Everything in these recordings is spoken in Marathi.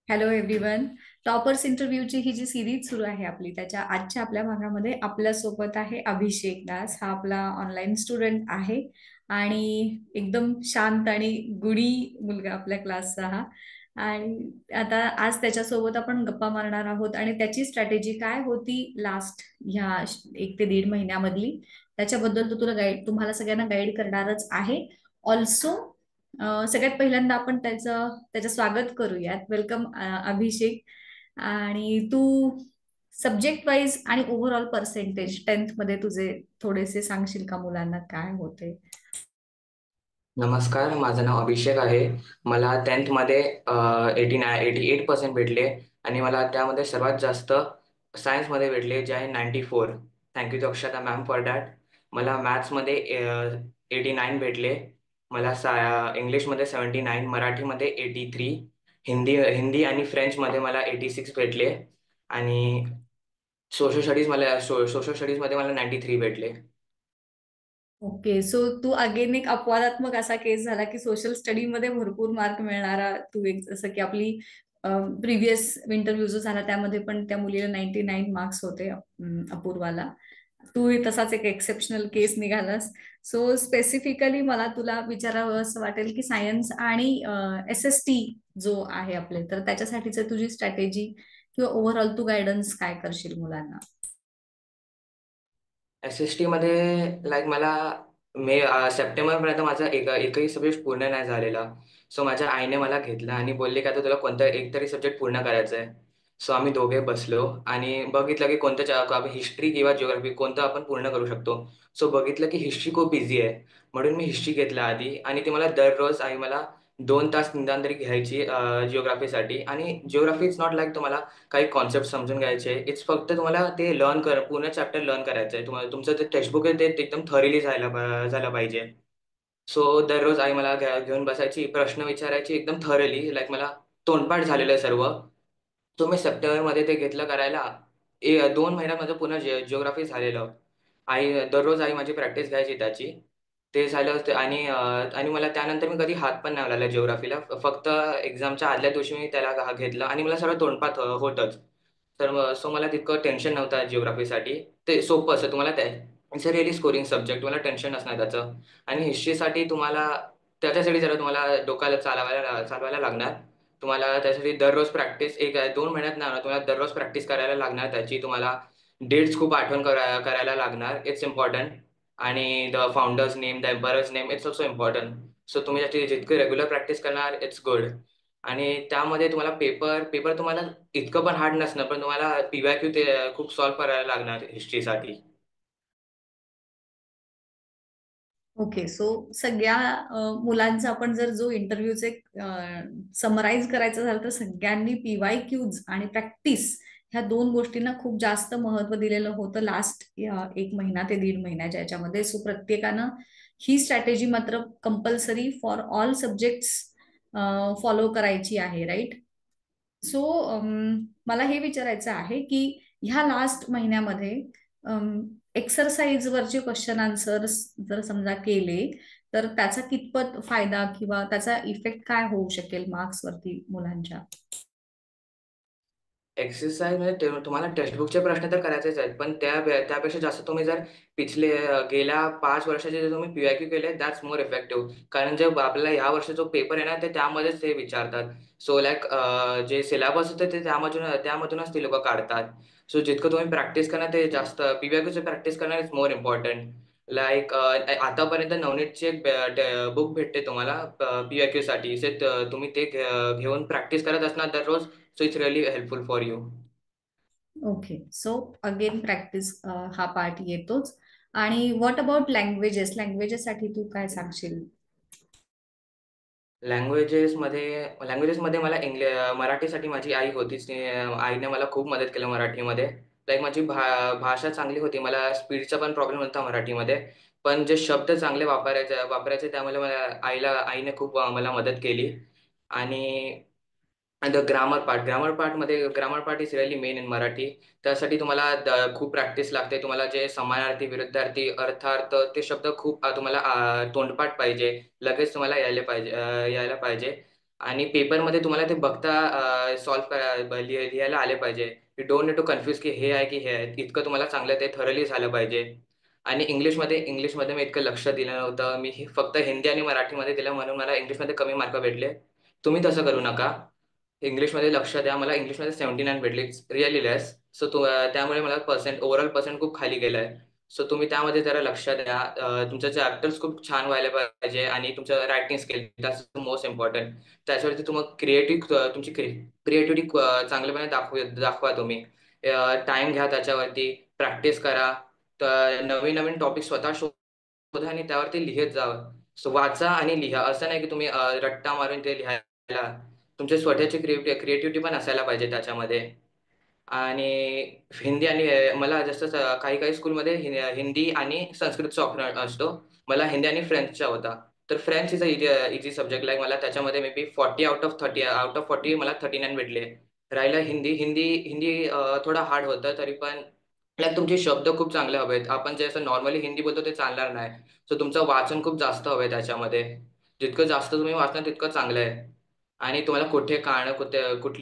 Hello everyone. टॉपर्स इंटरव्ह्यूची ही जी सिरीज सुरू आहे आपली त्याच्या आजच्या आपल्या भागामध्ये आपल्यासोबत आहे अभिषेक दास. हा आपला ऑनलाईन स्टुडंट आहे आणि एकदम शांत आणि गुणी मुलगा आपल्या क्लासचा हा. आणि आता आज त्याच्यासोबत आपण गप्पा मारणार आहोत आणि त्याची स्ट्रॅटेजी काय होती लास्ट ह्या 1 ते 1.5 महिन्यामधली त्याच्याबद्दल तो तुम्हाला सगळ्यांना गाईड करणारच आहे. ऑल्सो सगळ्यात पहिल्यांदा आपण त्याचं स्वागत करूयात. वेलकम अभिषेक. आणि तू सब्जेक्ट वाईज आणि ओव्हरऑल पर्सेंटेज टेन्थ मध्ये तुझे थोडेसे सांगशील का मुलांना काय होते? नमस्कार, माझं नाव अभिषेक आहे. मला टेन्थमध्ये 88% भेटले आणि मला त्यामध्ये सर्वात जास्त सायन्समध्ये भेटले, जे आहे 94. Thank you to Akshata ma'am for that. मला मॅथ्समध्ये 89 भेटले. मला इंग्लिशमध्ये 79, मराठीमध्ये 83, हिंदी हिंदी आणि फ्रेंचमध्ये मला 86 भेटले आणि सोशल स्टडीजमध्ये मला 93 भेटले. ओके, सो तू अगेन एक अपवादात्मक असा केस झाला की सोशल स्टडी मध्ये भरपूर मार्क मिळणारा तू एक, जसं की आपली प्रिव्हियस इंटरव्ह्यू जो झाला त्यामध्ये पण त्या मुलीला 99 मार्क्स होते, अपूर्वाला. तू तसाच एक एक्सेप्शनल केस निघालास. सो स्पेसिफिकली मला तुला विचारावं असं वाटेल की सायन्स आणि SST जो आहे आपले, तर त्याच्यासाठीच तुझी स्ट्रॅटेजी किंवा ओव्हरऑल तू गायडन्स काय करशील मुलांना? SST मध्ये लाईक मला सप्टेंबरपर्यंत माझा एकही सब्जेक्ट पूर्ण नाही झालेला. सो माझ्या आईने मला घेतलं आणि बोलले की आता तुला कोणता एक तरी सब्जेक्ट पूर्ण करायचा आहे. सो आम्ही दोघे बसलो आणि बघितलं की हिस्ट्री किंवा जिओग्राफी कोणतं आपण पूर्ण करू शकतो. सो बघितलं की हिस्ट्री खूप इझी आहे, म्हणून मी हिस्ट्री घेतला आधी. आणि ती मला दररोज आई मला 2 तास निदान तरी घ्यायची जिओग्राफीसाठी. आणि जिओग्राफी इज नॉट लाईक तुम्हाला काही कॉन्सेप्ट समजून घ्यायचे, इट्स फक्त तुम्हाला ते पूर्ण चॅप्टर लर्न करायचं आहे. तुम्हाला तुमचं जे टेक्स्टबुक आहे ते एकदम थॉरीली झालं पाहिजे. सो दररोज आई मला घेऊन बसायची, प्रश्न विचारायची एकदम थॉरली, लाईक मला तोंडपाठ झालेलं आहे सर्व. सो मी सप्टेंबरमध्ये ते घेतलं करायला. 2 महिन्यात माझं पूर्ण जिओग्राफी झालेलं. आई माझी प्रॅक्टिस घ्यायची त्याची. ते झालं होतं आणि आणि मला त्यानंतर मी कधी हात पण नाही लावला जिओग्राफीला. फक्त एक्झामच्या आदल्या दिवशी मी त्याला घेतलं आणि मला सर्व तोंडपाठ होतंच. सो मला तितकं टेन्शन नव्हतं जिओग्राफीसाठी. ते सोपं असं तुम्हाला ते it's a really scoring subject, तुम्हाला टेन्शन नसणार त्याचं. आणि हिस्ट्रीसाठी त्याच्यासाठी जरा तुम्हाला डोक्याला चालवायला लागणार. तुम्हाला त्यासाठी दररोज प्रॅक्टिस 2 महिन्यात नाही होणार. तुम्हाला दररोज प्रॅक्टिस करायला लागणार त्याची. तुम्हाला डेट्स खूप आठवण करायला लागणार. It's important. आणि the founder's name, the emperor's name, it's also important. So तुम्ही त्याची जितकी रेग्युलर प्रॅक्टिस करणार इट्स गुड. आणि त्यामध्ये तुम्हाला पेपर पेपर तुम्हाला इतकं पण हार्ड नसणार, पण तुम्हाला PYQ ते खूप सॉल्व्ह करायला लागणार हिस्ट्रीसाठी. ओके, सो सगळ्या मुलांचा आपण जर जो इंटरव्ह्यूचे समराईज करायचं झालं तर सगळ्यांनी PYQs आणि प्रॅक्टिस ह्या दोन गोष्टींना खूप जास्त महत्त्व दिलेलं होतं लास्ट 1 महिना ते 1.5 महिन्याच्या याच्यामध्ये. सो प्रत्येकानं ही स्ट्रॅटेजी मात्र compulsory for all subjects follow करायची आहे, राईट? सो मला हे विचारायचं आहे की ह्या लास्ट महिन्यामध्ये एक्सरसाइज वरचे क्वेश्चन आन्सर्स जर समजा केले तर त्याचा कितपत फायदा किंवा त्याचा इफेक्ट काय होऊ शकेल मार्क्स वरती मुलांच्या? एक्सरसाइज म्हणजे तुम्हाला टेक्स्टबुकचे प्रश्न तर करायचेच आहेत, पण त्यापेक्षा जास्त तुम्ही जर गेल्या 5 वर्षाचे जे तुम्ही PYQ केले, दॅट्स मोर इफेक्टिव्ह. कारण जे आपल्याला ह्या वर्षी जो पेपर आहे ना, ते त्यामध्येच ते विचारतात. सो लाईक जे सिलेबस होतं ते त्यामधूनच ते लोकं काढतात. सो जितकं तुम्ही प्रॅक्टिस करणार ते जास्त PYQची प्रॅक्टिस करणार इज मोर इम्पॉर्टंट. लाईक आतापर्यंत नवनीतची एक बुक भेटते तुम्हाला PYQसाठी. तुम्ही ते घेऊन प्रॅक्टिस करत असणार दररोज. So it's really helpful for you. Okay, so again practice हा पार्ट येतोच. आणि व्हॉट अबाउट लँग्वेजेससाठी तू काय सांगशील? लँग्वेजेसमध्ये मला मराठीसाठी माझी आई होतीच. आईने मला खूप मदत केली मराठीमध्ये. लाईक माझी भाषा चांगली होती. मला स्पीडचा पण प्रॉब्लेम होता मराठीमध्ये. पण जे शब्द चांगले वापरायचे त्यामुळे आईने खूप मला मदत केली. आणि आणि grammar part is really main in Marathi. त्यासाठी तुम्हाला खूप प्रॅक्टिस लागते. तुम्हाला जे समानार्थी, विरुद्धार्थी, अर्थार्थ ते शब्द खूप तुम्हाला तोंडपाठ पाहिजे. लगेच तुम्हाला यायला पाहिजे. आणि पेपरमध्ये तुम्हाला ते बघता लिहायला आले पाहिजे. You don't need to confuse की हे आहे की हे आहे. इतकं तुम्हाला चांगलं ते थरली झालं पाहिजे. आणि इंग्लिशमध्ये मी इतकं लक्ष दिलं नव्हतं. मी फक्त हिंदी आणि मराठीमध्ये दिलं म्हणून मला इंग्लिशमध्ये कमी मार्क भेटले. तुम्ही तसं करू नका. इंग्लिशमध्ये लक्ष द्या. मला इंग्लिशमध्ये 79 भेटले. रिअली लेस. सो त्यामुळे मला ओव्हरऑल पर्सेंट खूप खाली गेलाय. सो तुम्ही त्यामध्ये जरा लक्ष द्या. तुमचे चॅप्टर्स खूप छान व्हायला पाहिजे आणि तुमचं writing skill that's most important. त्याच्यावरती तुम्हाला तुमची क्रिएटिव्हिटी चांगल्यापणे दाखवा तुम्ही. टाइम घ्या त्याच्यावरती, प्रॅक्टिस करा. तर नवीन नवीन टॉपिक स्वतः शोधा आणि त्यावरती लिहित जावं. सो वाचा आणि लिहा. असं नाही की तुम्ही रट्टा मारून ते लिहायला. तुमच्या स्वतःची क्रिएटिव्हिटी पण असायला पाहिजे त्याच्यामध्ये. आणि हिंदी आणि मला जसं काही काही स्कूलमध्ये हिंदी आणि संस्कृतचा ऑप्शन असतो. मला हिंदी आणि फ्रेंचचा होता. तर French is a easy subject. Like मला त्याच्यामध्ये मे बी 40 आउट ऑफ 40 मला 39 भेटले. राहिला हिंदी थोडा हार्ड होतं तरी पण. लाईक तुमचे शब्द खूप चांगले हवेत. आपण जे असं नॉर्मली हिंदी बोलतो ते चालणार नाही. सो तुमचं वाचन खूप जास्त हवंय त्याच्यामध्ये. जितकं जास्त तुम्ही वाचणार तितकं चांगलं आहे. आणि तुम्हाला कुठली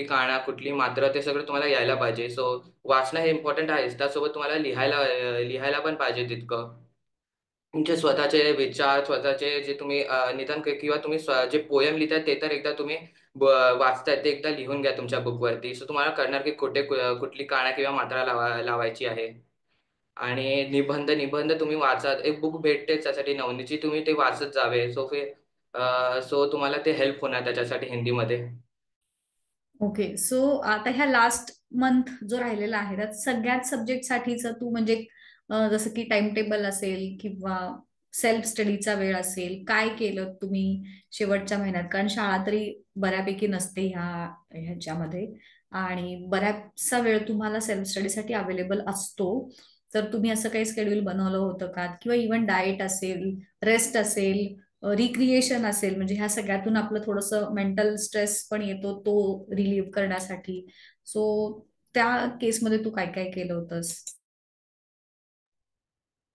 काना कुठली मात्रा ते सगळं तुम्हाला यायला पाहिजे. सो वाचणं हे इम्पॉर्टंट आहेच. त्यासोबत तुम्हाला लिहायला पण पाहिजे तितकं. तुमचे स्वतःचे विचार, स्वतःचे जे तुम्ही किंवा तुम्ही जे पोयम लिहिताय ते तर एकदा तुम्ही वाचताय ते एकदा लिहून घ्या तुमच्या बुकवरती. सो तुम्हाला कळणार की कुठली काना किंवा मात्रा लावायची आहे. आणि निबंध तुम्ही वाचा. एक बुक भेटतेच त्यासाठी नवनीतची, तुम्ही ते वाचत जावे. सो तुम्हाला ते हेल्प होणार त्याच्यासाठी हिंदीमध्ये. ओके. सो आता ह्या लास्ट मंथ जो राहिलेला आहे त्यात सगळ्याच सब्जेक्टसाठीच तू म्हणजे जसं की टाइम टेबल असेल किंवा सेल्फ स्टडीचा वेळ असेल, काय केलं तुम्ही शेवटच्या महिन्यात? कारण शाळा तरी बऱ्यापैकी नसते ह्याच्यामध्ये आणि बराचसा वेळ तुम्हाला सेल्फ स्टडीसाठी अवेलेबल असतो. तर तुम्ही असं काही शेड्यूल बनवलं होतं का? किंवा इव्हन डाएट असेल, रेस्ट असेल, रिक्रिएशन असेल, म्हणजे ह्या सगळ्यातून आपलं थोडंसं मेंटल स्ट्रेस पण येतो तो रिलीव्ह करण्यासाठी. सो त्या केसमध्ये तू काय काय केलं होतंस?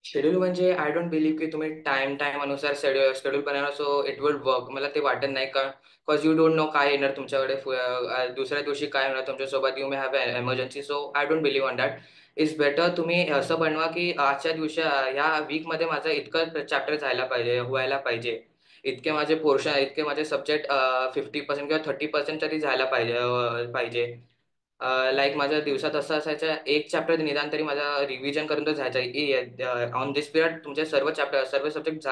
शेड्यूल म्हणजे आय डोंट बिलीव्ह की तुम्ही टाइम अनुसार शेड्यूल बनवणार सो इट विल वर्क. मला ते वाटत नाही का. बिकॉज यू डोंट नो काय येणार तुमच्याकडे दुसऱ्या दिवशी काय होणार तुमच्यासोबत. You may have emergency. So I don't believe on that. It's better तुम्ही असं बनवा की आजच्या दिवशी ह्या वीकमध्ये माझं इतकं चॅप्टर व्हायला पाहिजे. इतके माझे सब्जेक्ट 50% किंवा 30% तरी जायला पाहिजे. लाईक माझ्या दिवसात असं असायचं एक चॅप्टर निदान तरी माझा रिव्हिजन करून तो जायचा. ऑन दिस पिरियड तुमचे सर्व सब्जेक्ट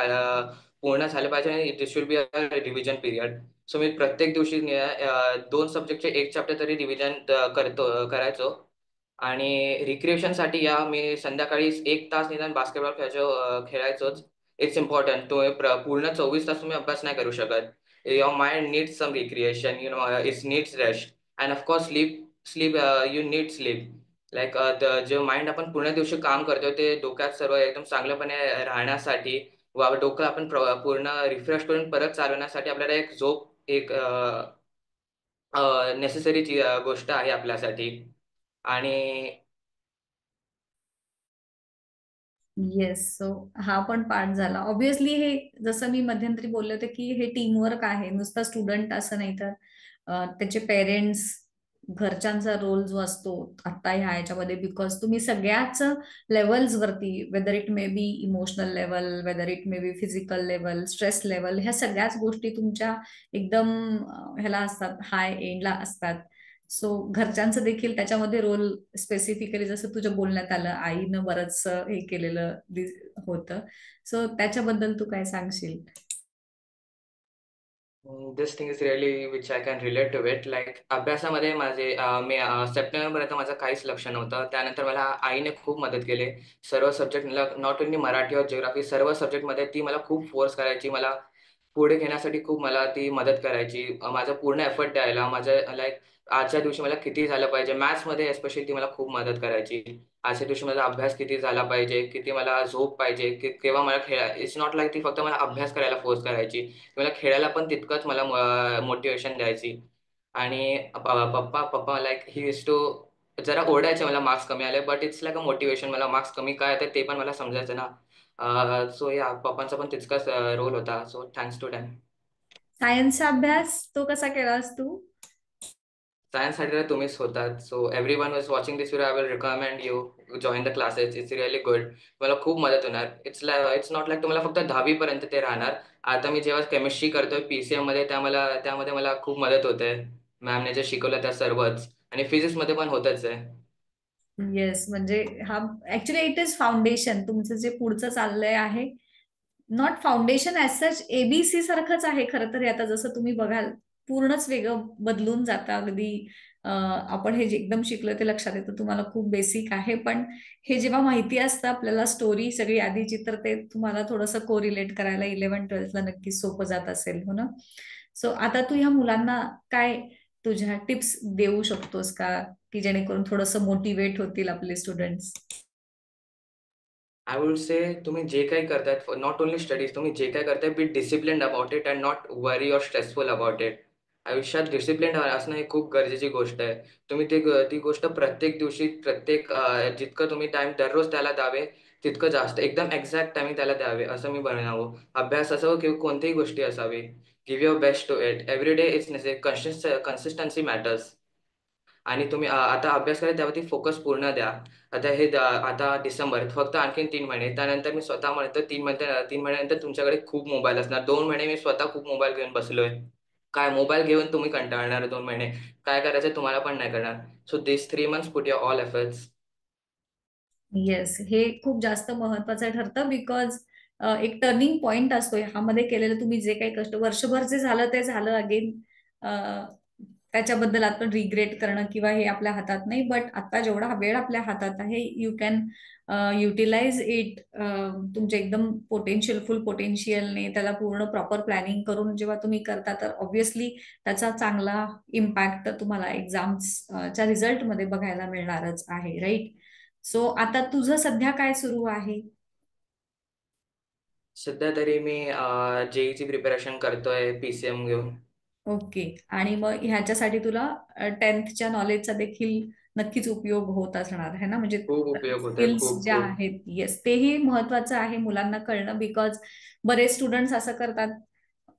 पूर्ण झाले पाहिजे आणि this will be a revision period. So मी प्रत्येक दिवशी 2 सब्जेक्टचे एक चॅप्टर तरी रिव्हिजन करायचो. आणि रिक्रिएशनसाठी मी संध्याकाळी 1 तास निदान बास्केटबॉल खेळायचोच. It's important. तुम्ही पूर्ण 24 तास तुम्ही अभ्यास नाही करू शकत. Your mind needs some recreation. It's needs rest. And of course sleep. You need sleep. Like जे माइंड आपण पूर्ण दिवशी काम करतो ते डोक्यात सर्व एकदम चांगल्यापणे राहण्यासाठी डोकं आपण पूर्ण रिफ्रेश करून परत चालवण्यासाठी आपल्याला एक झोप एक नेसेसरी गोष्ट आहे आपल्यासाठी. आणि येस. सो हा पण पार्ट झाला. ऑब्विसली हे जसं मी मध्यंतरी बोलले होते की हे टीमवर्क आहे, नुसता स्टुडंट असं नाही तर त्याचे पेरेंट्स, घरच्यांचा रोल जो असतो आता ह्या ह्याच्यामध्ये, बिकॉज तुम्ही सगळ्याच लेवल्स वरती, whether it may be emotional level, whether it may be physical level, stress level, ह्या सगळ्याच गोष्टी तुमच्या एकदम ह्याला असतात, हाय एंडला असतात. सो घरच्यांचं देखील त्याच्यामध्ये रोल स्पेसिफिकली जसं तुझ्या बोलण्यात आलं, आईनं बरंच हे केलेलं होतं. सो त्याच्याबद्दल तू काय सांगशील? This thing is really which I can relate to it. Like अभ्यासामध्ये मी सप्टेंबरपर्यंत माझं काहीच लक्ष नव्हतं. त्यानंतर मला आईने खूप मदत केली. सर्व सब्जेक्ट नॉट ओन्ली मराठी और जिओग्राफी, सर्व सब्जेक्टमध्ये ती मला खूप फोर्स करायची. मला पुढे घेण्यासाठी खूप मला ती मदत करायची. माझा पूर्ण एफर्ट द्यायला. माझं लाईक आजच्या दिवशी मला किती झालं पाहिजे. मॅथ्समध्ये एस्पेशली ती मला खूप मदत करायची. आजच्या दिवशी माझा अभ्यास किती झाला पाहिजे, किती मला झोप पाहिजे, केव्हा मला इट्स नॉट लाईक ती फक्त मला अभ्यास करायला फोर्स करायची. ती मला खेळायला पण तितकंच मला मोटिवेशन द्यायची. आणि पप्पा पप्पा लाईक ही इज टू जरा ओरडायचे मला मार्क्स कमी आले, but it's like a motivation. मला मार्क्स कमी काय येतात ते पण मला समजायचं ना. सो या पप्पांचा पण तितकाच रोल होता. So thanks to them. सायन्सचा अभ्यास तो कसा केलास तू? सायन्ससाठी तर तुम्हीच होतात. So every one was watching this video, I will recommend you join the classes. It's really good. तुम्हाला खूप मदत होणार. इट्स नॉट लाईक तुम्हाला फक्त 10वी पर्यंत ते राहणार. आता मी जेव्हा केमिस्ट्री करतोय PCM मध्ये, त्यामध्ये मला खूप मदत होते. मॅमने जे शिकवलं त्या सर्वच, आणि फिजिक्स मध्ये पण होतच आहे. येस, म्हणजे हा ऍक्च्युली इट इज फाउंडेशन. तुमचं जे पुढचं चाललंय आहे, not foundation as such, ABC सारखंच आहे खरं तर हे. आता जसं तुम्ही बघाल, पूर्णच वेगळं बदलून जातं अगदी. आपण हे जे एकदम शिकलो ते लक्षात येतं, तुम्हाला खूप बेसिक आहे, पण हे जेव्हा माहिती असतं आपल्याला स्टोरी सगळी आधीची, तर ते तुम्हाला थोडंसं कोरिलेट करायला 11-12ला नक्कीच सोपं जात असेल, हो ना? सो आता तू ह्या मुलांना काय तुझ्या टिप्स देऊ शकतोस का, की जेणेकरून थोडंसं मोटिवेट होतील आपले स्टुडंट्स? आय वुड से, तुम्ही जे काही करताय, नॉट ओन्ली स्टडीज, तुम्ही जे काही करताय, be disciplined about it and not worry or stressful about it. आयुष्यात डिसिप्लिन असणं ही खूप गरजेची गोष्ट आहे. तुम्ही ती गोष्ट प्रत्येक दिवशी, जितकं तुम्ही टाइम दररोज त्याला द्यावे, तितकं जास्त एकदम एक्झॅक्ट टायमिंग त्याला द्यावे, असं मी बनावं. अभ्यास असावं किंवा कोणतीही गोष्टी असावी. Give your best to it. Every day it's necessary. Consistency matters. आणि तुम्ही आता अभ्यास करा, त्यावरती फोकस पूर्ण द्या. आता डिसेंबर, फक्त आणखीन 3 महिने, त्यानंतर मी स्वतः म्हणतो 3 महिन्यानंतर तुमच्याकडे खूप मोबाईल असणार. 2 महिने मी स्वतः खूप मोबाईल घेऊन बसलोय. काय मोबाईल घेऊन तुम्ही कंटाळणार 2 महिने. काय करायचं तुम्हाला पण नाही करणार. So this 3 months put your all efforts. Yes, हे खूप जास्त महत्वाचं ठरतं, बिकॉज एक टर्निंग पॉइंट असतो ह्यामध्ये केलेलं. तुम्ही जे काही कष्ट वर्षभर जे झालं ते झालं अगेन. त्याच्याबद्दल आपण रिग्रेट करणं किंवा हे आपल्या हातात नाही, बट आता जेवढा वेळ आपल्या हातात आहे, यू कॅन युटिलाइज इट. तुमचे एकदम फुल पोटेन्शियलने त्याला पूर्ण प्रॉपर प्लॅनिंग करून जेव्हा तुम्ही करता, तर ऑब्व्हियसली त्याचा चांगला इम्पॅक्ट तुम्हाला एक्झाम्सच्या रिझल्टमध्ये बघायला मिळणारच आहे, राईट? सो आता तुझं सध्या काय सुरू आहे? सध्या तरी मी JEE प्रिपरेशन करतोय PCM घेऊन. ओके. आणि मग ह्याच्यासाठी तुला 10th नॉलेजचा देखील नक्कीच उपयोग होत असणार आहे ना, म्हणजे खूप उपयोग होत आहे, स्किल्स खूप ज्या खूप. आहेत, येस, तेही महत्वाचं आहे मुलांना कळणं, बिकॉज बरेच स्टुडंट्स असं करतात,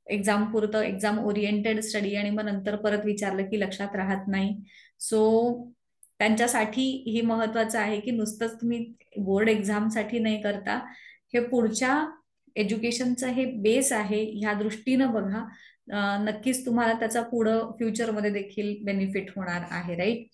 एक्झाम पुरतं एक्झाम ओरिएंटेड स्टडी, आणि मग नंतर परत विचारलं की लक्षात राहत नाही. सो त्यांच्यासाठी हे महत्वाचं आहे की नुसतंच तुम्ही बोर्ड एक्झामसाठी नाही करता, हे पुढच्या एज्युकेशनचं हे बेस आहे ह्या दृष्टीनं बघा. नक्कीच तुम्हाला त्याचा पुढं फ्युचरमध्ये देखील बेनिफिट होणार आहे, राईट?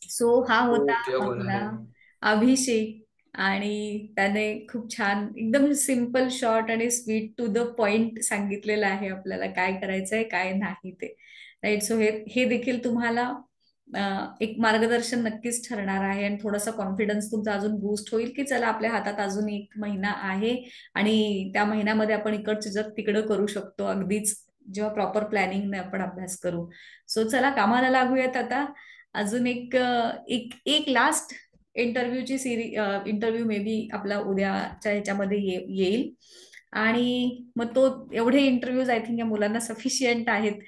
सो हा खूप होता उपयोग होणार आपला आहे. अभिषेक. आणि त्याने खूप छान एकदम सिम्पल, शॉर्ट आणि स्वीट टू द पॉइंट सांगितलेलं आहे आपल्याला काय करायचंय काय नाही ते, राईट? सो हे हे देखील तुम्हाला एक मार्गदर्शन नक्कीच ठरणार आहे, आणि थोडासा कॉन्फिडन्स तुमचा अजून बूस्ट होईल की चला, आपल्या हातात अजून 1 महिना आहे, आणि त्या महिन्यामध्ये आपण इकडचं जग तिकडं करू शकतो अगदीच, जेव्हा प्रॉपर प्लॅनिंगने आपण अभ्यास करू. सो चला, कामाला लागूयात आता. अजून एक एक एक लास्ट इंटरव्ह्यू मे बी आपला उद्याच्या ह्याच्यामध्ये येईल. आणि मग तो, एवढे इंटरव्ह्यूज आय थिंक या मुलांना सफिशियंट आहेत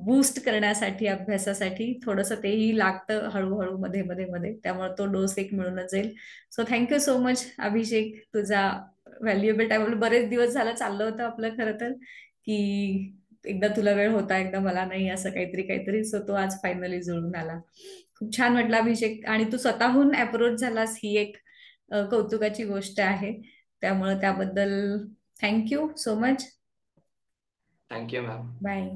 बूस्ट करण्यासाठी, अभ्यासासाठी. थोडंसं तेही लागतं हळूहळू मध्ये मध्ये मध्ये, त्यामुळे तो डोस एक मिळूनच जाईल. सो थँक्यू सो मच अभिषेक, तुझा व्हॅल्युएबल टाइम. बरेच दिवस झालं चाललं होतं आपलं खरं तर, की एकदा तुला वेळ होता एकदा मला नाही, असं काहीतरी काहीतरी. सो तो आज फायनली जुळून आला. खूप छान म्हटलं अभिषेक, आणि तू स्वतःहून अप्रोच झालास ही एक कौतुकाची गोष्ट आहे. त्यामुळे त्याबद्दल thank you so much. Thank you ma'am. Bye.